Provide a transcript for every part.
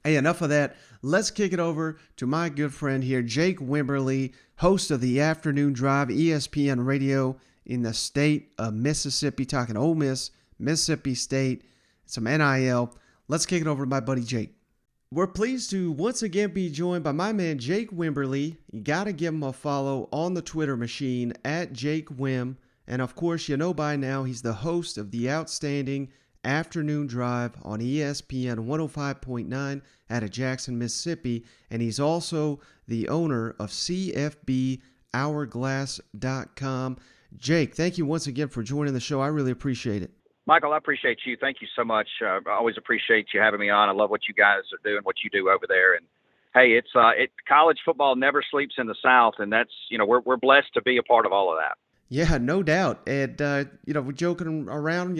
Hey, enough of that. Let's kick it over to my good friend here, Jake Wimberly, host of the Afternoon Drive, ESPN Radio in the state of Mississippi, talking Ole Miss, Mississippi State, some NIL. Let's kick it over to my buddy Jake. We're pleased to once again be joined by my man Jake Wimberly. You got to give him a follow on the Twitter machine at Jake Wim. And of course, you know by now he's the host of the outstanding Afternoon Drive on ESPN 105.9 out of Jackson, Mississippi. And he's also the owner of CFBHourglass.com. Jake, thank you once again for joining the show. I really appreciate it. Michael, I appreciate you. Thank you so much. I always appreciate you having me on. I love what you guys are doing, what you do over there. And hey, college football never sleeps in the South, and that's, we're blessed to be a part of all of that. Yeah, no doubt. And, we're joking around,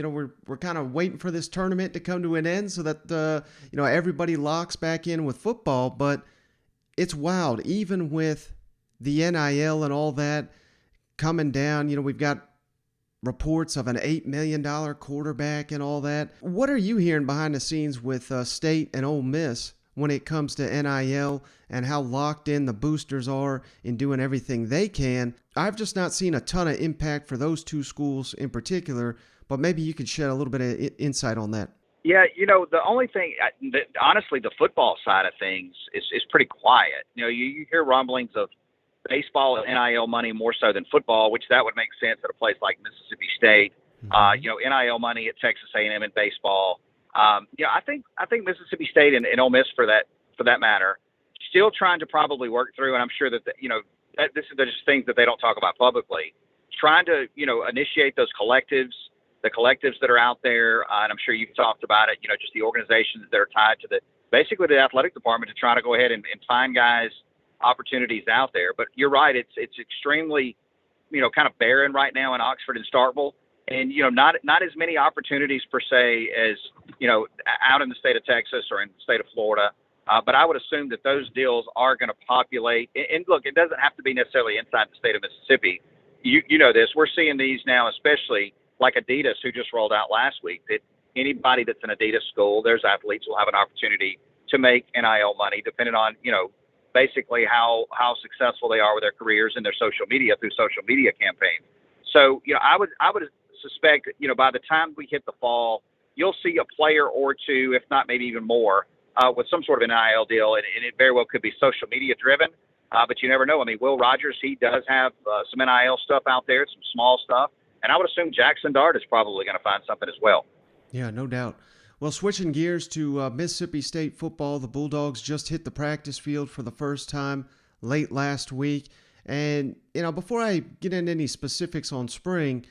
we're kind of waiting for this tournament to come to an end so that, everybody locks back in with football. But it's wild, even with the NIL and all that coming down, we've got reports of an $8 million quarterback and all that. What are you hearing behind the scenes with State and Ole Miss when it comes to NIL and how locked in the boosters are in doing everything they can? I've just not seen a ton of impact for those two schools in particular, but maybe you could shed a little bit of insight on that. Yeah, the only thing, honestly, the football side of things is pretty quiet. You hear rumblings of baseball and NIL money more so than football, which that would make sense at a place like Mississippi State. NIL money at Texas A&M in baseball. I think Mississippi State and Ole Miss for that matter, still trying to probably work through, and I'm sure that this is just things that they don't talk about publicly. Trying to initiate those collectives, the collectives that are out there, and I'm sure you've talked about it. Just the organizations that are tied to basically the athletic department to try to go ahead and find guys opportunities out there. But you're right, it's extremely kind of barren right now in Oxford and Starkville, and not as many opportunities per se as out in the state of Texas or in the state of Florida. But I would assume that those deals are going to populate. And look, it doesn't have to be necessarily inside the state of Mississippi. You know this. We're seeing these now, especially like Adidas, who just rolled out last week, that anybody that's an Adidas school, there's athletes will have an opportunity to make NIL money, depending on basically how successful they are with their careers and their social media through social media campaigns. So, I would suspect, by the time we hit the fall, you'll see a player or two, if not maybe even more, with some sort of an NIL deal. And it very well could be social media driven, but you never know. I mean, Will Rogers, he does have some NIL stuff out there, some small stuff. And I would assume Jackson Dart is probably going to find something as well. Yeah, no doubt. Well, switching gears to Mississippi State football, the Bulldogs just hit the practice field for the first time late last week. And, before I get into any specifics on spring,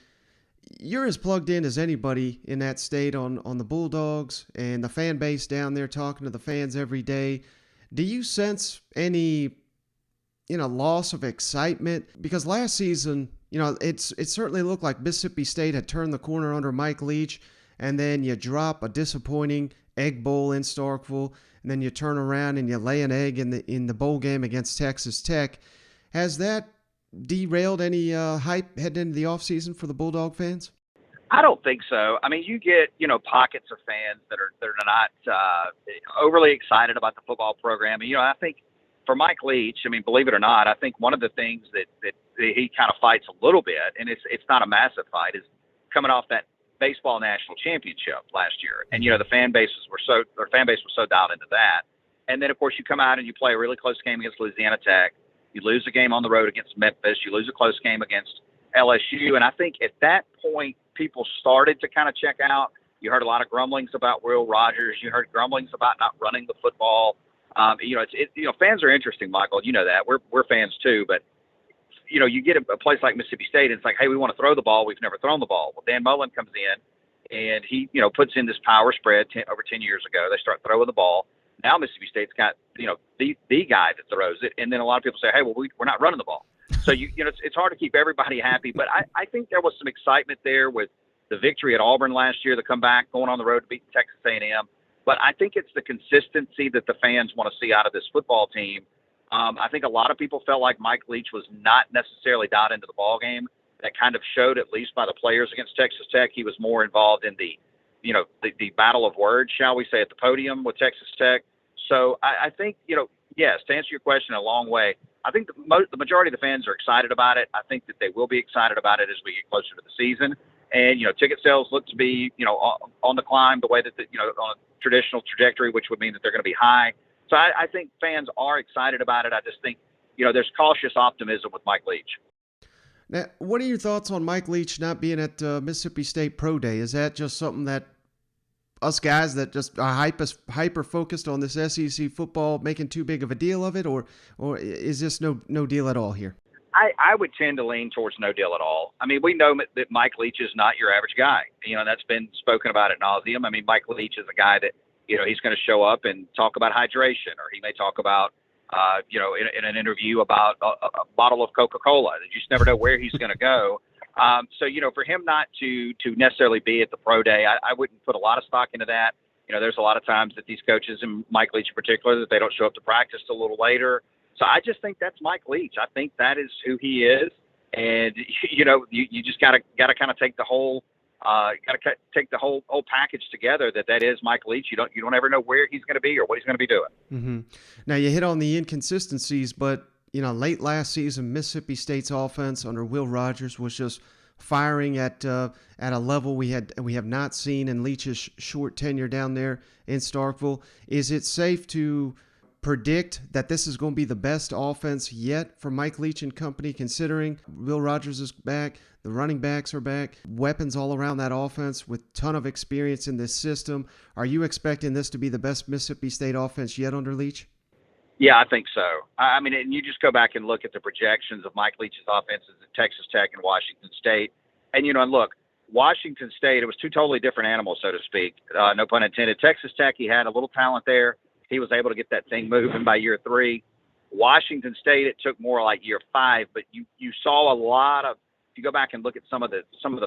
you're as plugged in as anybody in that state on the Bulldogs and the fan base down there, talking to the fans every day. Do you sense any, loss of excitement? Because last season, it certainly looked like Mississippi State had turned the corner under Mike Leach. And then you drop a disappointing Egg Bowl in Starkville, and then you turn around and you lay an egg in the bowl game against Texas Tech. Has that derailed any hype heading into the offseason for the Bulldog fans? I don't think so. I mean, you get pockets of fans that are not overly excited about the football program. And, I think for Mike Leach, I mean, believe it or not, I think one of the things that he kind of fights a little bit, and it's not a massive fight, is coming off that baseball national championship last year. And, the fan base was so dialed into that. And then, of course, you come out and you play a really close game against Louisiana Tech. You lose a game on the road against Memphis. You lose a close game against LSU. And I think at that point, people started to kind of check out. You heard a lot of grumblings about Will Rogers. You heard grumblings about not running the football. Fans are interesting, Michael. You know that. We're fans too. But, you get a place like Mississippi State, and it's like, hey, we want to throw the ball. We've never thrown the ball. Well, Dan Mullen comes in, and he, puts in this power spread over 10 years ago. They start throwing the ball. Now Mississippi State's got, the guy that throws it. And then a lot of people say, hey, well, we're not running the ball. So, it's hard to keep everybody happy. But I think there was some excitement there with the victory at Auburn last year, the comeback, going on the road to beat Texas A&M. But I think it's the consistency that the fans want to see out of this football team. I think a lot of people felt like Mike Leach was not necessarily dialed into the ball game. That kind of showed, at least by the players against Texas Tech. He was more involved in the battle of words, shall we say, at the podium with Texas Tech. So I think, yes, to answer your question in a long way, I think the majority of the fans are excited about it. I think that they will be excited about it as we get closer to the season. And, ticket sales look to be, on the climb the way that, on a traditional trajectory, which would mean that they're going to be high. So I think fans are excited about it. I just think, there's cautious optimism with Mike Leach. Now, what are your thoughts on Mike Leach not being at Mississippi State Pro Day? Is that just something that us guys that just are hyper focused on this SEC football making too big of a deal of it, or is this no deal at all here? I would tend to lean towards no deal at all. I mean, we know that Mike Leach is not your average guy. That's been spoken about ad nauseum. I mean, Mike Leach is a guy that, he's going to show up and talk about hydration, or he may talk about, in an interview about a bottle of Coca-Cola. You just never know where he's going to go. So, for him not to necessarily be at the pro day, I wouldn't put a lot of stock into that. There's a lot of times that these coaches, and Mike Leach in particular, that they don't show up to practice till a little later. So I just think that's Mike Leach. I think that is who he is. And, you just got to kind of take the whole package together that is Mike Leach. You don't ever know where he's going to be or what he's going to be doing. Mm-hmm. Now you hit on the inconsistencies, but late last season, Mississippi State's offense under Will Rogers was just firing at a level we have not seen in Leach's short tenure down there in Starkville. Is it safe to predict that this is going to be the best offense yet for Mike Leach and company, considering Will Rogers is back, the running backs are back, weapons all around that offense with ton of experience in this system? Are you expecting this to be the best Mississippi State offense yet under Leach? Yeah, I think so. I mean, and you just go back and look at the projections of Mike Leach's offenses at Texas Tech and Washington State. And, and look, Washington State, it was two totally different animals, so to speak. No pun intended. Texas Tech, he had a little talent there. He was able to get that thing moving by year 3. Washington State, it took more like year 5, but you saw a lot of, if you go back and look at some of the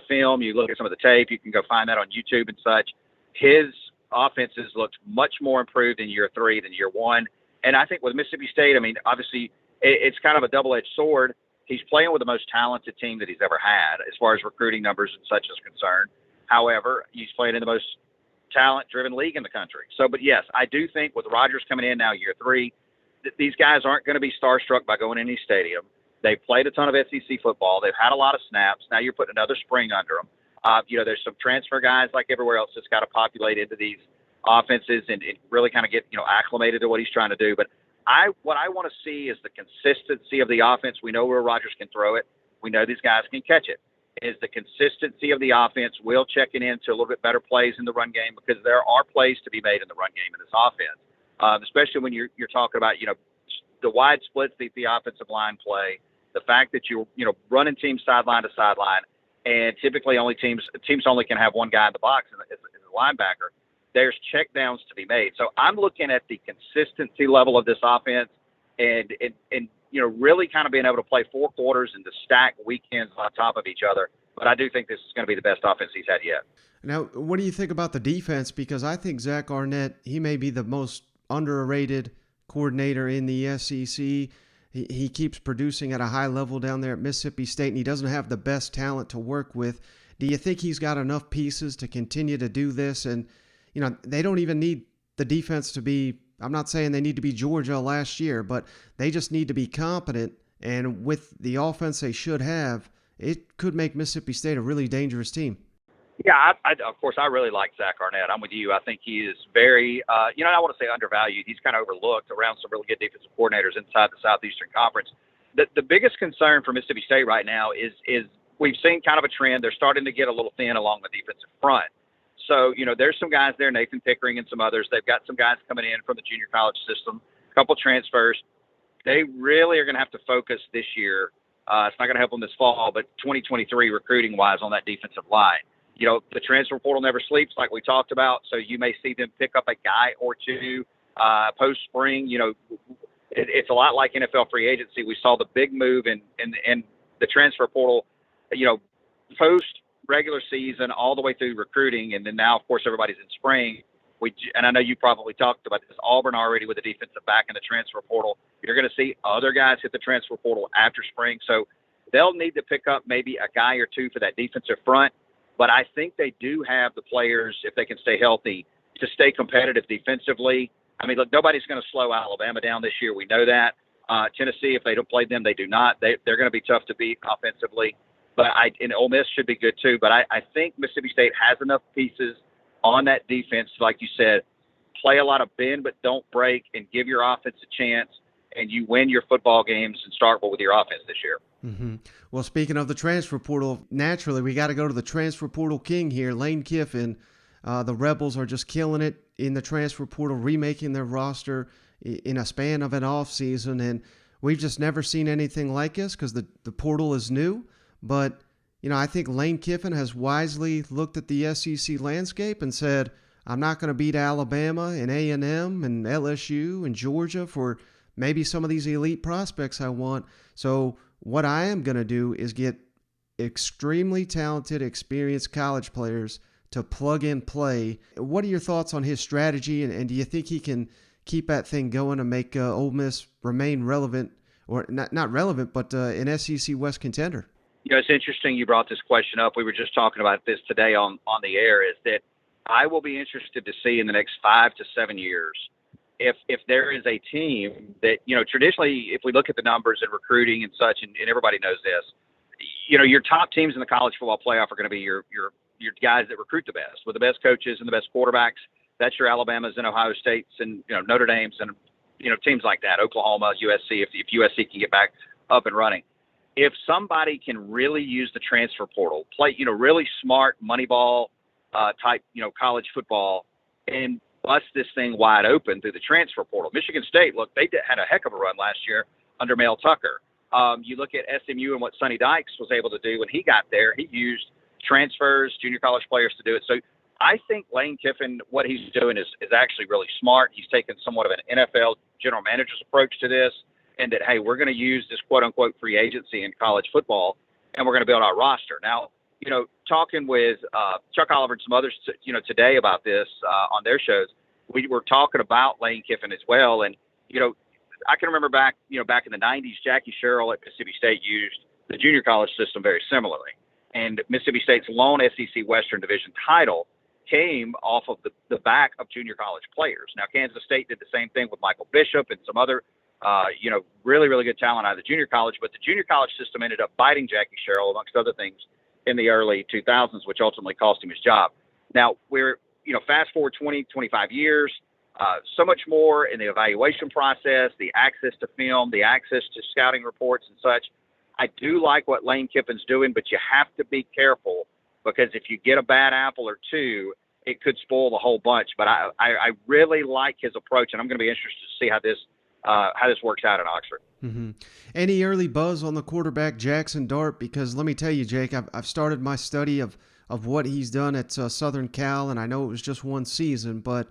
film, you look at some of the tape, you can go find that on YouTube and such. His offenses looked much more improved in year 3 than year 1. And I think with Mississippi State, I mean, obviously it's kind of a double-edged sword. He's playing with the most talented team that he's ever had as far as recruiting numbers and such is concerned. However, he's playing in the most talent-driven league in the country. So, but yes, I do think with Rogers coming in now year 3, these guys aren't going to be starstruck by going in any stadium. They've played a ton of SEC football. They've had a lot of snaps. Now you're putting another spring under them. There's some transfer guys like everywhere else that's got to populate into these offenses and really kind of get, acclimated to what he's trying to do. But what I want to see is the consistency of the offense. We know where Rogers can throw it. We know these guys can catch it. Is the consistency of the offense, Will checking into a little bit better plays in the run game, because there are plays to be made in the run game in this offense, especially when you're talking about, the wide splits that the offensive line play, the fact that you're, running teams sideline to sideline, and typically teams only can have one guy in the box as a linebacker. There's check downs to be made. So I'm looking at the consistency level of this offense and really kind of being able to play 4 quarters and to stack weekends on top of each other. But I do think this is going to be the best offense he's had yet. Now, what do you think about the defense? Because I think Zach Arnett, he may be the most underrated coordinator in the SEC. He keeps producing at a high level down there at Mississippi State, and he doesn't have the best talent to work with. Do you think he's got enough pieces to continue to do this? And, they don't even need the defense to be, I'm not saying they need to be Georgia last year, but they just need to be competent. And with the offense they should have, it could make Mississippi State a really dangerous team. Yeah, of course, I really like Zach Arnett. I'm with you. I think he is very, I want to say undervalued. He's kind of overlooked around some really good defensive coordinators inside the Southeastern Conference. The biggest concern for Mississippi State right now is we've seen kind of a trend. They're starting to get a little thin along the defensive front. So, there's some guys there, Nathan Pickering and some others. They've got some guys coming in from the junior college system, a couple transfers. They really are going to have to focus this year. It's not going to help them this fall, but 2023 recruiting-wise on that defensive line. The transfer portal never sleeps, like we talked about, so you may see them pick up a guy or two post-spring. It's a lot like NFL free agency. We saw the big move in the transfer portal, post-regular season all the way through recruiting, and then now, of course, everybody's in spring. And I know you probably talked about this, Auburn already with a defensive back in the transfer portal. You're going to see other guys hit the transfer portal after spring, so they'll need to pick up maybe a guy or two for that defensive front. But I think they do have the players, if they can stay healthy, to stay competitive defensively. I mean, look, nobody's going to slow Alabama down this year. We know that. Tennessee, if they don't play them, they do not. They're going to be tough to beat offensively. But and Ole Miss should be good too. But I think Mississippi State has enough pieces on that defense, like you said, play a lot of bend but don't break and give your offense a chance, and you win your football games and start with your offense this year. Mm-hmm. Well, speaking of the transfer portal, naturally we got to go to the transfer portal king here, Lane Kiffin. The Rebels are just killing it in the transfer portal, remaking their roster in a span of an offseason, and we've just never seen anything like this because the portal is new. But, I think Lane Kiffin has wisely looked at the SEC landscape and said, I'm not going to beat Alabama and A&M and LSU and Georgia for maybe some of these elite prospects I want. So what I am going to do is get extremely talented, experienced college players to plug and play. What are your thoughts on his strategy, and do you think he can keep that thing going and make Ole Miss remain relevant, or not relevant, but an SEC West contender? It's interesting you brought this question up. We were just talking about this today on the air, is that I will be interested to see in the next 5 to 7 years if there is a team that, traditionally, if we look at the numbers and recruiting and such, and everybody knows this, your top teams in the college football playoff are going to be your guys that recruit the best, with the best coaches and the best quarterbacks. That's your Alabamas and Ohio States and, Notre Dame's and, teams like that, Oklahoma, USC, if USC can get back up and running. If somebody can really use the transfer portal, play, really smart Moneyball type, college football, and bust this thing wide open through the transfer portal. Michigan State, look, they had a heck of a run last year under Mel Tucker. You look at SMU and what Sonny Dykes was able to do when he got there. He used transfers, junior college players to do it. So I think Lane Kiffin, what he's doing is actually really smart. He's taken somewhat of an NFL general manager's approach to this, and that, hey, we're going to use this quote-unquote free agency in college football, and we're going to build our roster. Now, talking with Chuck Oliver and some others, today about this on their shows, we were talking about Lane Kiffin as well. And, I can remember back in the 90s, Jackie Sherrill at Mississippi State used the junior college system very similarly. And Mississippi State's lone SEC Western Division title came off of the back of junior college players. Now, Kansas State did the same thing with Michael Bishop and some other, really, really good talent out of the junior college. But the junior college system ended up biting Jackie Sherrill, amongst other things, in the early 2000s, which ultimately cost him his job. Now, we're, fast forward 20, 25 years, so much more in the evaluation process, the access to film, the access to scouting reports and such. I do like what Lane Kiffin's doing, but you have to be careful, because if you get a bad apple or two, it could spoil the whole bunch. But I really like his approach, and I'm going to be interested to see how this works out in Oxford. Mm-hmm. Any early buzz on the quarterback Jackson Dart? Because let me tell you, Jake, I've started my study of what he's done at Southern Cal, and I know it was just one season, but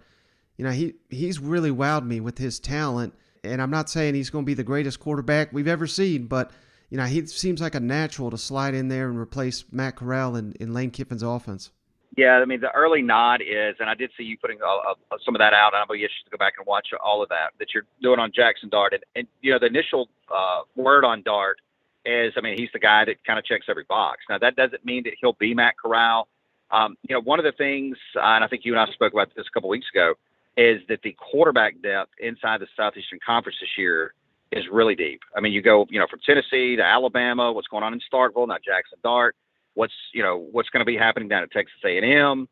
he's really wowed me with his talent. And I'm not saying he's going to be the greatest quarterback we've ever seen, but he seems like a natural to slide in there and replace Matt Corral in Lane Kiffin's offense. Yeah, I mean, the early nod is, and I did see you putting some of that out, and I'll be interested to go back and watch all of that you're doing on Jackson Dart. And the initial word on Dart is, he's the guy that kind of checks every box. Now, that doesn't mean that he'll be Matt Corral. One of the things, and I think you and I spoke about this a couple weeks ago, is that the quarterback depth inside the Southeastern Conference this year is really deep. You go, from Tennessee to Alabama, what's going on in Starkville, now Jackson Dart, what's going to be happening down at Texas A&M,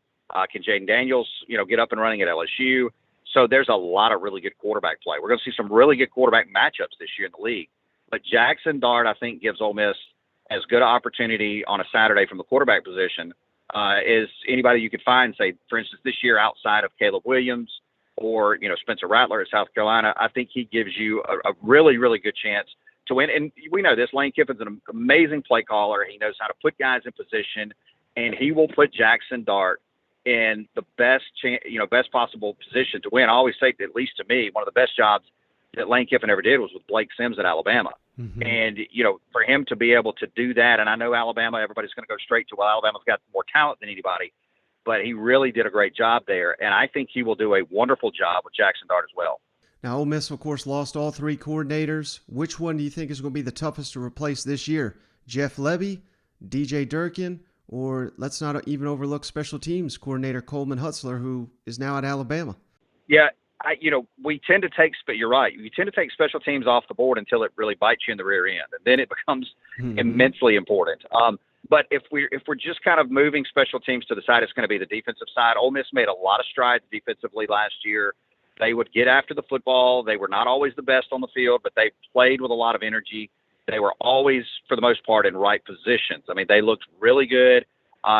can Jaden Daniels, get up and running at LSU. So there's a lot of really good quarterback play. We're going to see some really good quarterback matchups this year in the league. But Jackson Dart, I think, gives Ole Miss as good an opportunity on a Saturday from the quarterback position as anybody you could find, say, for instance, this year outside of Caleb Williams or, Spencer Rattler at South Carolina. I think he gives you a really, really good chance to win. And we know this. Lane Kiffin's an amazing play caller. He knows how to put guys in position, and he will put Jackson Dart in the best possible position to win. I always say, at least to me, one of the best jobs that Lane Kiffin ever did was with Blake Sims at Alabama. Mm-hmm. And, for him to be able to do that, and I know Alabama, everybody's going to go straight to, well, Alabama's got more talent than anybody, but he really did a great job there. And I think he will do a wonderful job with Jackson Dart as well. Now, Ole Miss, of course, lost all three coordinators. Which one do you think is going to be the toughest to replace this year? Jeff Levy, DJ Durkin, or let's not even overlook special teams coordinator Coleman Hutzler, who is now at Alabama? Yeah, we tend to take, but you're right. You tend to take special teams off the board until it really bites you in the rear end, and then it becomes immensely important. But if we're just kind of moving special teams to the side, it's going to be the defensive side. Ole Miss made a lot of strides defensively last year. They would get after the football. They were not always the best on the field, but they played with a lot of energy. They were always, for the most part, in right positions. I mean, they looked really good.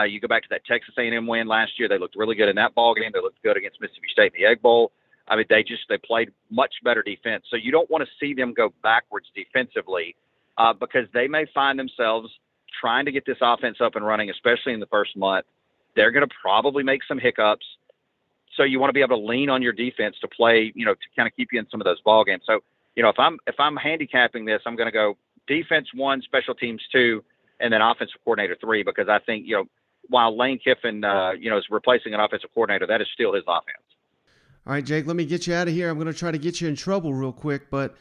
You go back to that Texas A&M win last year. They looked really good in that ball game. They looked good against Mississippi State in the Egg Bowl. I mean, they played much better defense. So you don't want to see them go backwards defensively because they may find themselves trying to get this offense up and running, especially in the first month. They're going to probably make some hiccups. So you want to be able to lean on your defense to play, to kind of keep you in some of those ball games. So, if I'm handicapping this, I'm going to go defense 1, special teams 2, and then offensive coordinator 3, because I think, while Lane Kiffin, is replacing an offensive coordinator, that is still his offense. All right, Jake, let me get you out of here. I'm going to try to get you in trouble real quick, but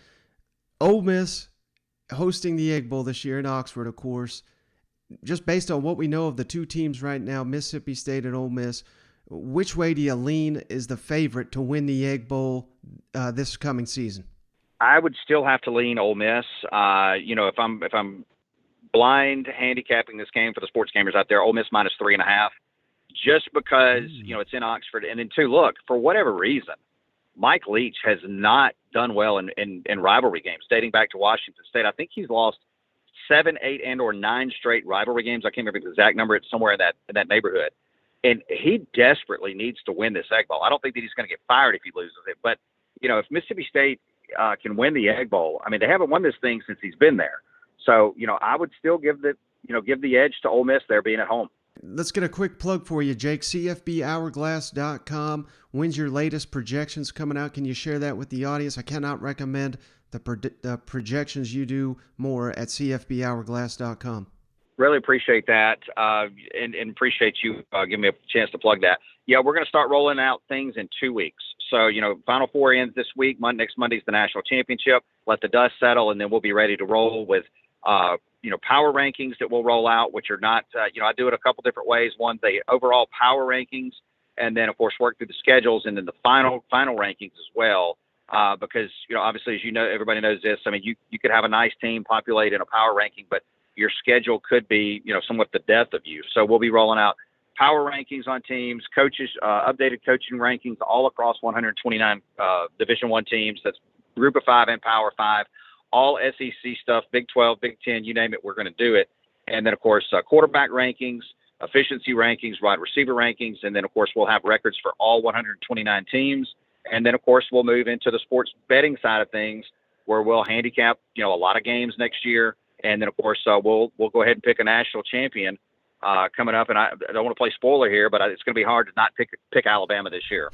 Ole Miss hosting the Egg Bowl this year in Oxford, of course. Just based on what we know of the two teams right now, Mississippi State and Ole Miss, which way do you lean is the favorite to win the Egg Bowl this coming season? I would still have to lean Ole Miss. If I'm blind handicapping this game for the sports gamers out there, Ole Miss minus 3.5. Just because, it's in Oxford. And then, 2, look, for whatever reason, Mike Leach has not done well in rivalry games dating back to Washington State. I think he's lost 7, 8, and or 9 straight rivalry games. I can't remember the exact number. It's somewhere in that neighborhood. And he desperately needs to win this Egg Bowl. I don't think that he's going to get fired if he loses it. But, if Mississippi State can win the Egg Bowl, I mean, they haven't won this thing since he's been there. So, I would still give the edge to Ole Miss there being at home. Let's get a quick plug for you, Jake. CFBHourglass.com. When's your latest projections coming out? Can you share that with the audience? I cannot recommend the projections you do more at CFBHourglass.com. Really appreciate that, and appreciate you giving me a chance to plug that. Yeah, we're going to start rolling out things in 2 weeks. So, Final Four ends this week. Next Monday's the national championship. Let the dust settle, and then we'll be ready to roll with power rankings that we'll roll out, which are not, I do it a couple different ways. One, the overall power rankings, and then, of course, work through the schedules, and then the final rankings as well. Because, obviously, as everybody knows this, I mean, you could have a nice team populate in a power ranking, but your schedule could be, somewhat the death of you. So we'll be rolling out power rankings on teams, coaches, updated coaching rankings all across 129 Division I teams. That's Group of 5 and Power 5. All SEC stuff, Big 12, Big 10, you name it, we're going to do it. And then, of course, quarterback rankings, efficiency rankings, wide receiver rankings, and then, of course, we'll have records for all 129 teams. And then, of course, we'll move into the sports betting side of things where we'll handicap, a lot of games next year. And then, of course, we'll go ahead and pick a national champion coming up. And I don't want to play spoiler here, but it's going to be hard to not pick Alabama this year.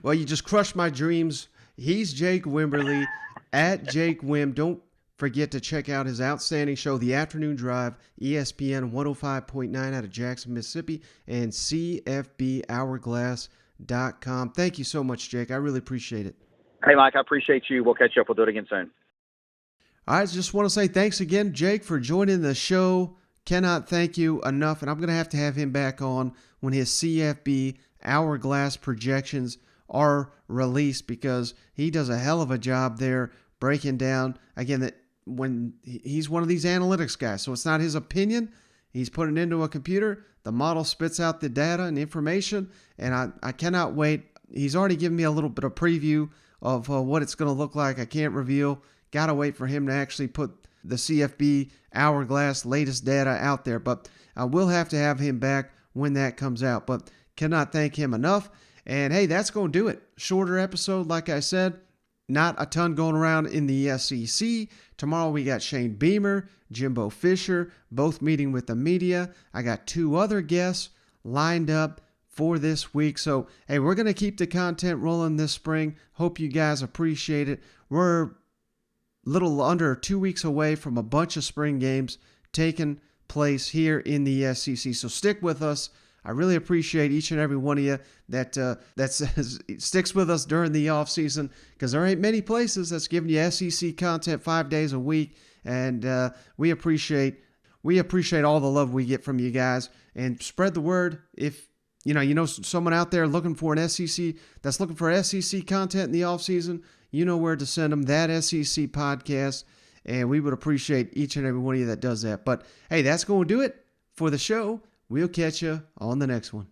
Well, you just crushed my dreams. He's Jake Wimberly at Jake Wim. Don't forget to check out his outstanding show, The Afternoon Drive, ESPN 105.9 out of Jackson, Mississippi, and CFBHourglass.com. Thank you so much, Jake. I really appreciate it. Hey, Mike, I appreciate you. We'll catch up. We'll do it again soon. I just want to say thanks again, Jake, for joining the show. Cannot thank you enough, and I'm going to have him back on when his CFB Hourglass projections are released, because he does a hell of a job there breaking down, again, that when he's one of these analytics guys, so it's not his opinion. He's putting it into a computer. The model spits out the data and information, and I cannot wait. He's already given me a little bit of preview of what it's going to look like. I can't reveal. Got to wait for him to actually put the CFB Hourglass latest data out there. But I will have to have him back when that comes out. But cannot thank him enough. And hey, that's going to do it. Shorter episode, like I said. Not a ton going around in the SEC. Tomorrow we got Shane Beamer, Jimbo Fisher, both meeting with the media. I got 2 other guests lined up for this week. So, hey, we're going to keep the content rolling this spring. Hope you guys appreciate it. We're little under 2 weeks away from a bunch of spring games taking place here in the SEC. So stick with us. I really appreciate each and every one of you that sticks with us during the off season, because there ain't many places that's giving you SEC content 5 days a week, and we appreciate all the love we get from you guys. And spread the word. If someone out there looking for an SEC that's looking for SEC content in the offseason, you know where to send them, that SEC podcast, and we would appreciate each and every one of you that does that. But hey, that's going to do it for the show. We'll catch you on the next one.